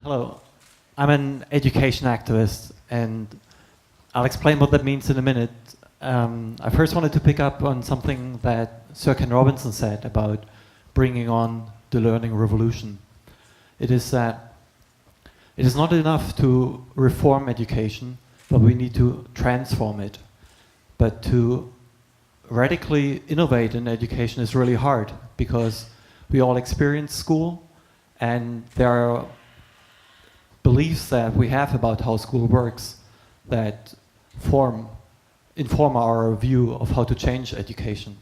Hello, I'm an education activist, and I'll explain what that means in a minute. I first wanted to pick up on something that Sir Ken Robinson said about bringing on the learning revolution. It is that it is not enough to reform education, but we need to transform it. But to radically innovate in education is really hard, because we all experience school, and there are beliefs that we have about how school works that inform our view of how to change education.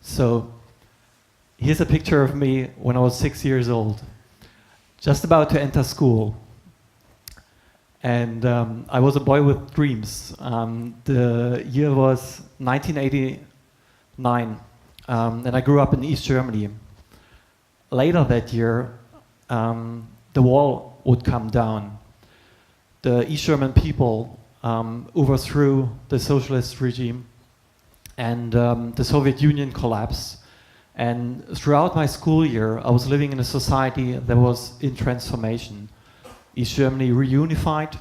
So here's a picture of me when I was 6 years old, just about to enter school. And I was a boy with dreams. The year was 1989, and I grew up in East Germany. Later that year, the wall would come down. The East German people overthrew the socialist regime, and the Soviet Union collapsed. And throughout my school year, I was living in a society that was in transformation. East Germany reunified,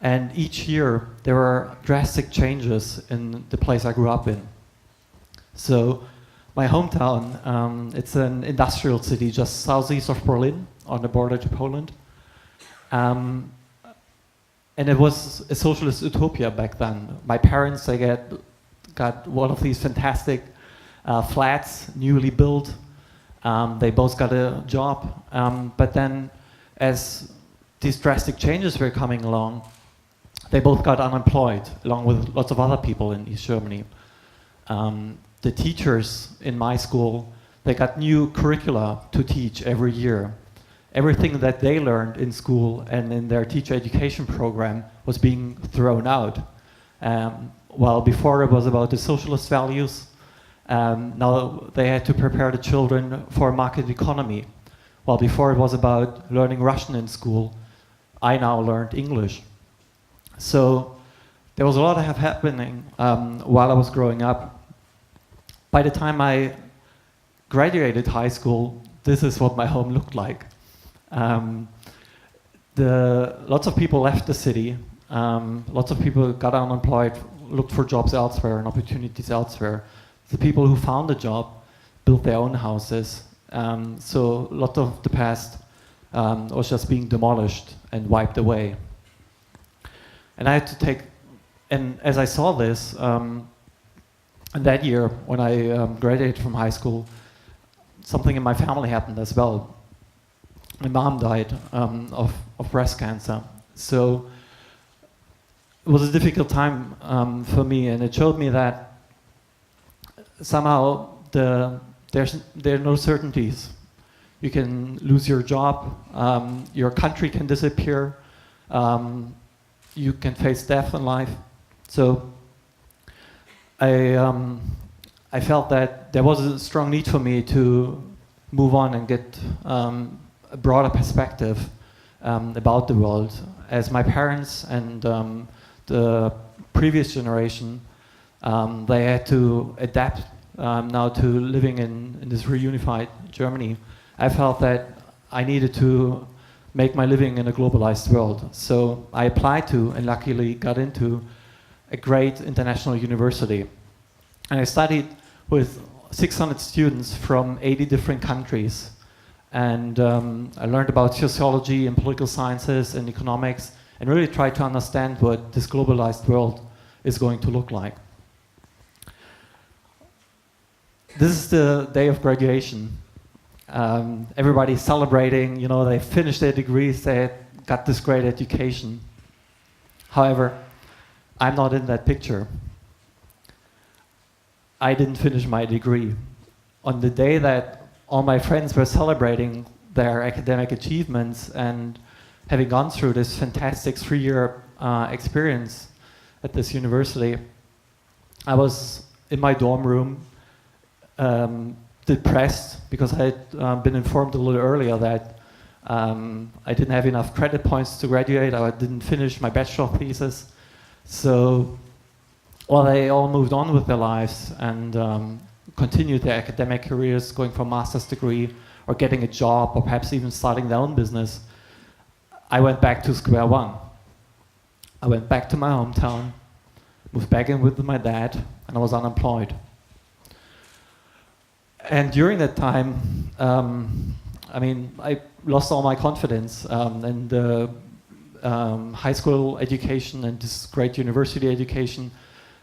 and each year there were drastic changes in the place I grew up in. So my hometown, it's an industrial city just southeast of Berlin, on the border to Poland. And it was a socialist utopia back then. My parents, they got one of these fantastic flats, newly built. They both got a job. But then, as these drastic changes were coming along, they both got unemployed, along with lots of other people in East Germany. The teachers in my school, they got new curricula to teach every year. Everything that they learned in school and in their teacher education program was being thrown out. While before it was about the socialist values, now they had to prepare the children for a market economy. While before it was about learning Russian in school, I now learned English. So there was a lot happening while I was growing up. By the time I graduated high school, this is what my home looked like. Lots of people left the city. Lots of people got unemployed, looked for jobs elsewhere and opportunities elsewhere. The people who found a job built their own houses. So a lot of the past was just being demolished and wiped away. And I had to take, and as I saw this, and that year when I graduated from high school, something in my family happened as well. My mom died of breast cancer. So it was a difficult time for me, and it showed me that somehow there are no certainties. You can lose your job, your country can disappear, you can face death in life. So I felt that there was a strong need for me to move on and get a broader perspective about the world, as my parents and the previous generation, they had to adapt now to living in this reunified Germany. I felt that I needed to make my living in a globalized world. So I applied to, and luckily got into, a great international university. And I studied with 600 students from 80 different countries. And I learned about sociology and political sciences and economics, and really tried to understand what this globalized world is going to look like. This is the day of graduation. Everybody's celebrating, you know, they finished their degrees, they got this great education. However, I'm not in that picture. I didn't finish my degree. On the day that all my friends were celebrating their academic achievements and having gone through this fantastic 3-year experience at this university, I was in my dorm room, depressed, because I had been informed a little earlier that I didn't have enough credit points to graduate. I didn't finish my bachelor thesis. So, well, they all moved on with their lives and continued their academic careers, going for a master's degree or getting a job or perhaps even starting their own business. I went back to square one. I went back to my hometown, moved back in with my dad, and I was unemployed. And during that time, I mean, I lost all my confidence in the high school education and this great university education.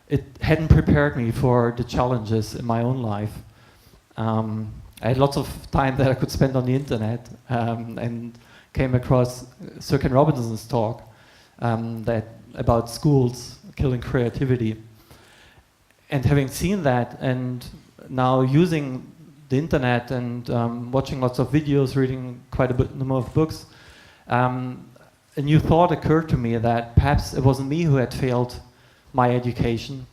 It hadn't prepared me for the challenges in my own life. I had lots of time that I could spend on the internet and came across Sir Ken Robinson's talk about schools killing creativity. And having seen that and now using the internet and watching lots of videos, reading quite a number of books, a new thought occurred to me that perhaps it wasn't me who had failed my education,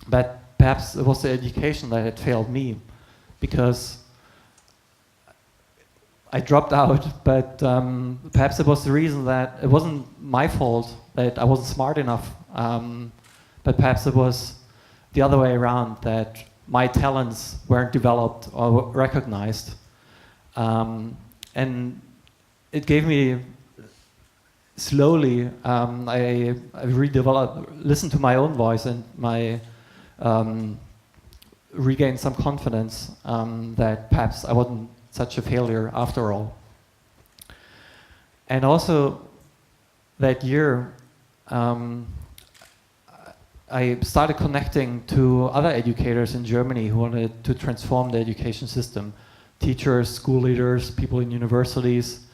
but perhaps it was the education that had failed me, because I dropped out, but perhaps it was the reason that it wasn't my fault that I wasn't smart enough, but perhaps it was the other way around, that my talents weren't developed or recognized. And it gave me, slowly, I listened to my own voice and regained some confidence that perhaps I wasn't such a failure after all. And also that year, I started connecting to other educators in Germany who wanted to transform the education system. Teachers, school leaders, people in universities,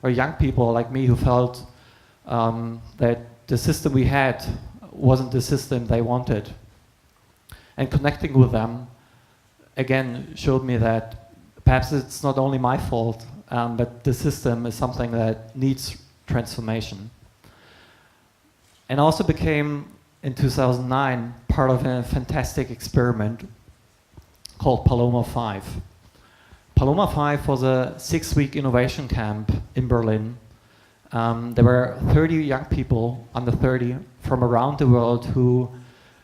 or young people like me who felt that the system we had wasn't the system they wanted. And connecting with them, again, showed me that perhaps it's not only my fault, but the system is something that needs transformation. And also became, in 2009, part of a fantastic experiment called Paloma 5. Paloma 5 was a 6-week innovation camp in Berlin. There were 30 young people, under 30, from around the world who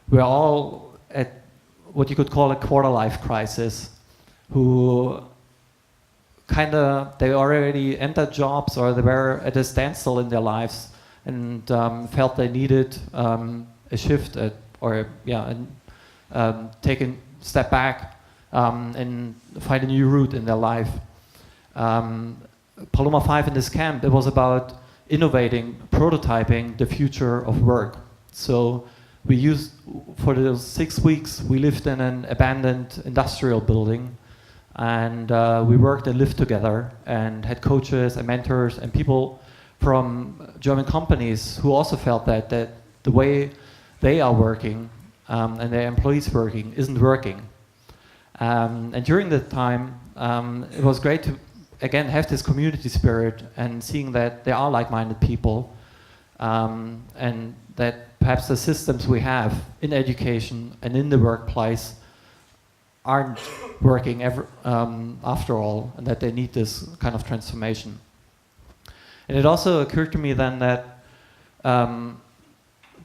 were all at what you could call a quarter-life crisis, who they already entered jobs or they were at a standstill in their lives and felt they needed a shift take a step back and find a new route in their life. Paloma 5 in this camp, it was about innovating, prototyping the future of work. So we used, for those 6 weeks, we lived in an abandoned industrial building, and we worked and lived together and had coaches and mentors and people from German companies who also felt that the way they are working and their employees working isn't working. And during that time, it was great to, again, have this community spirit and seeing that there are like-minded people and that perhaps the systems we have in education and in the workplace aren't working after all, and that they need this kind of transformation. And it also occurred to me then that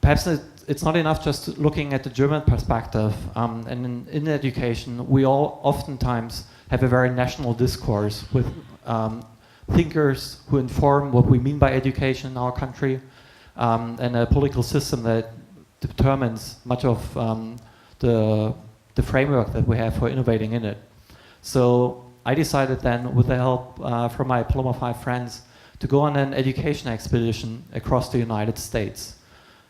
perhaps it's not enough just looking at the German perspective. And in education, we all oftentimes have a very national discourse with thinkers who inform what we mean by education in our country, and a political system that determines much of the framework that we have for innovating in it. So I decided then, with the help from my Paloma 5 friends, to go on an education expedition across the United States.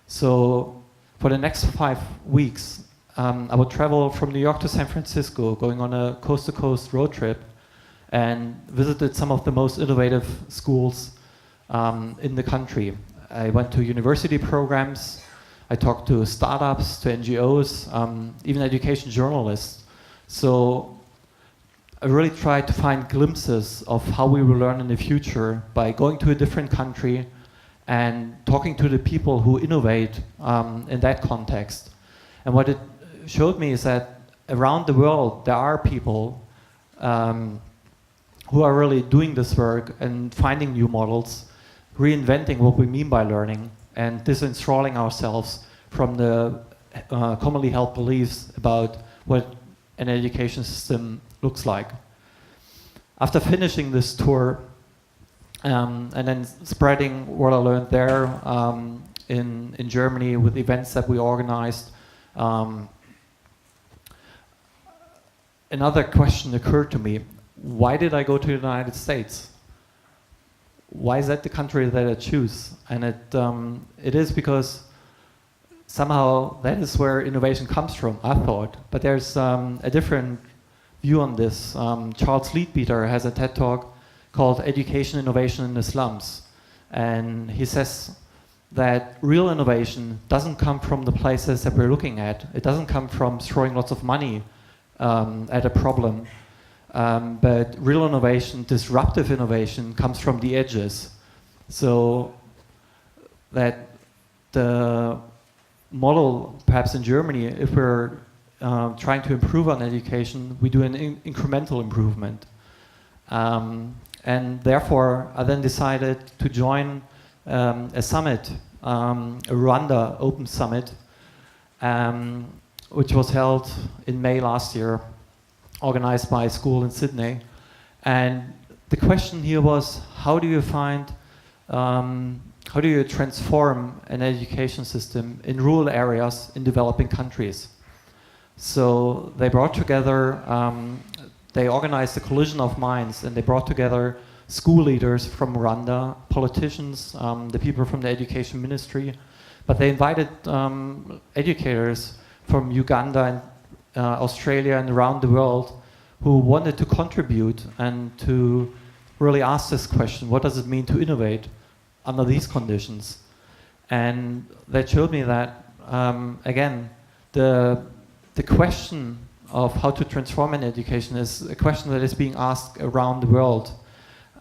So for the next 5 weeks, I would travel from New York to San Francisco, going on a coast-to-coast road trip, and visited some of the most innovative schools in the country. I went to university programs, I talked to startups, to NGOs, even education journalists. So I really tried to find glimpses of how we will learn in the future by going to a different country and talking to the people who innovate in that context. And what it showed me is that around the world there are people who are really doing this work and finding new models, reinventing what we mean by learning, and disenthralling ourselves from the commonly held beliefs about what an education system looks like. After finishing this tour, and then spreading what I learned there in Germany with events that we organized. Another question occurred to me: why did I go to the United States? Why is that the country that I choose? And it is because somehow that is where innovation comes from, I thought. But there's a different view on this. Charles Leadbeater has a TED talk called Education Innovation in the Slums. And he says that real innovation doesn't come from the places that we're looking at. It doesn't come from throwing lots of money at a problem. But real innovation, disruptive innovation, comes from the edges. So that the model, perhaps in Germany, if we're trying to improve on education, we do an incremental improvement. And therefore, I then decided to join a summit, a Rwanda Open Summit, which was held in May last year, organized by a school in Sydney. And the question here was, how do you transform an education system in rural areas in developing countries? So they brought together, they organized a collision of minds, and they brought together school leaders from Rwanda, politicians, the people from the education ministry, but they invited educators from Uganda and Australia and around the world who wanted to contribute and to really ask this question: what does it mean to innovate under these conditions? And that showed me that, again, the question of how to transform an education is a question that is being asked around the world.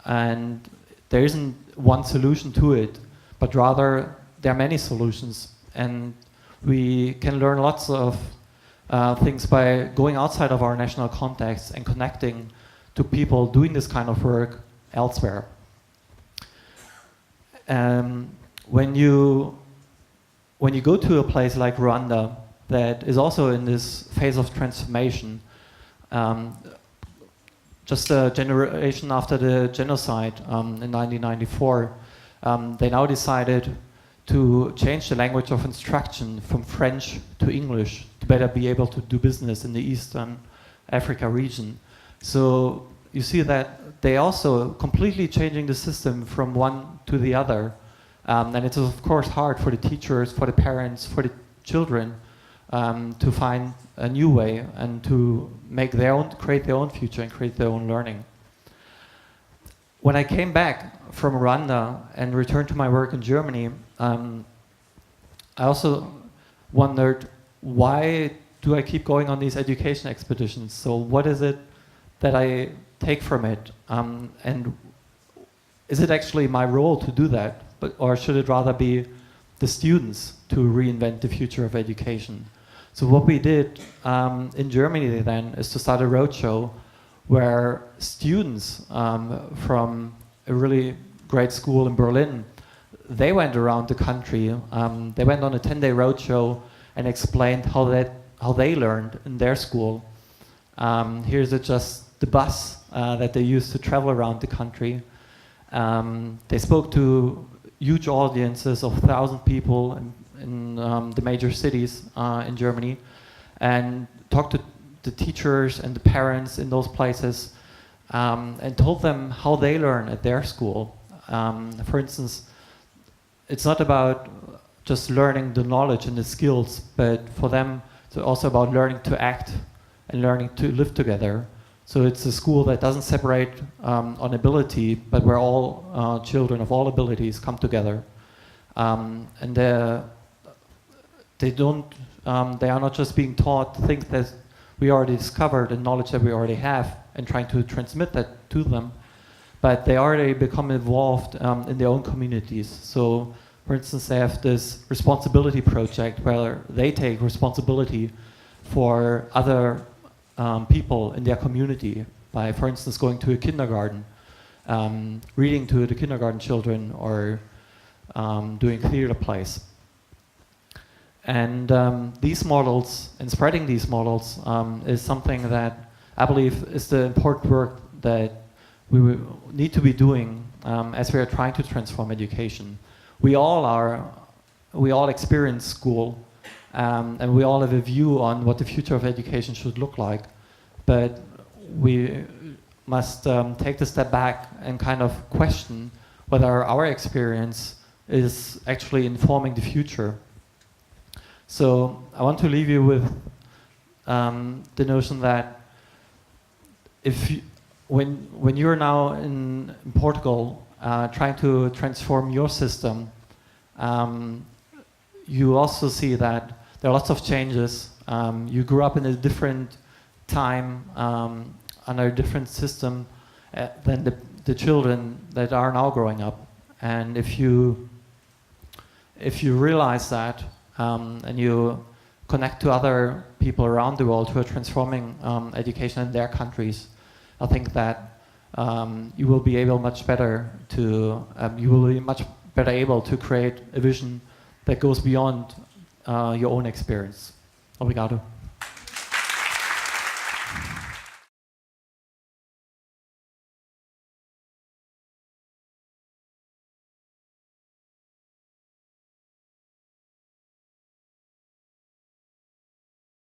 And there isn't one solution to it, but rather there are many solutions. And we can learn lots of things by going outside of our national context and connecting to people doing this kind of work elsewhere. When you go to a place like Rwanda that is also in this phase of transformation, just a generation after the genocide in 1994, they now decided to change the language of instruction from French to English to better be able to do business in the Eastern Africa region. So you see that they also completely changing the system from one to the other. And it is of course hard for the teachers, for the parents, for the children to find a new way and to make create their own future and create their own learning. When I came back from Rwanda and returned to my work in Germany, I also wondered, why do I keep going on these education expeditions? So what is it that I take from it? And is it actually my role to do that? Or should it rather be the students to reinvent the future of education? So what we did in Germany then is to start a roadshow where students from a really great school in Berlin, they went around the country. They went on a 10-day roadshow and explained how they learned in their school. Here's just the bus that they used to travel around the country. They spoke to huge audiences of 1,000 people in the major cities in Germany, and talked to the teachers and the parents in those places, and told them how they learn at their school. For instance, it's not about just learning the knowledge and the skills, but for them it's also about learning to act and learning to live together. So it's a school that doesn't separate on ability, but where all children of all abilities come together. And they are not just being taught things that we already discovered and knowledge that we already have and trying to transmit that to them, but they already become involved in their own communities. So, for instance, they have this responsibility project where they take responsibility for other people in their community by, for instance, going to a kindergarten, reading to the kindergarten children, or doing theater plays. And these models and spreading these models is something that I believe is the important work that we need to be doing as we are trying to transform education. We all experience school, and we all have a view on what the future of education should look like, but we must take the step back and kind of question whether our experience is actually informing the future. So I want to leave you with the notion that when you're now in Portugal trying to transform your system, you also see that there are lots of changes. You grew up in a different time, under a different system than the children that are now growing up. And if you realize that, and you connect to other people around the world who are transforming education in their countries, I think that you will be able much better to able to create a vision that goes beyond your own experience. Obrigado.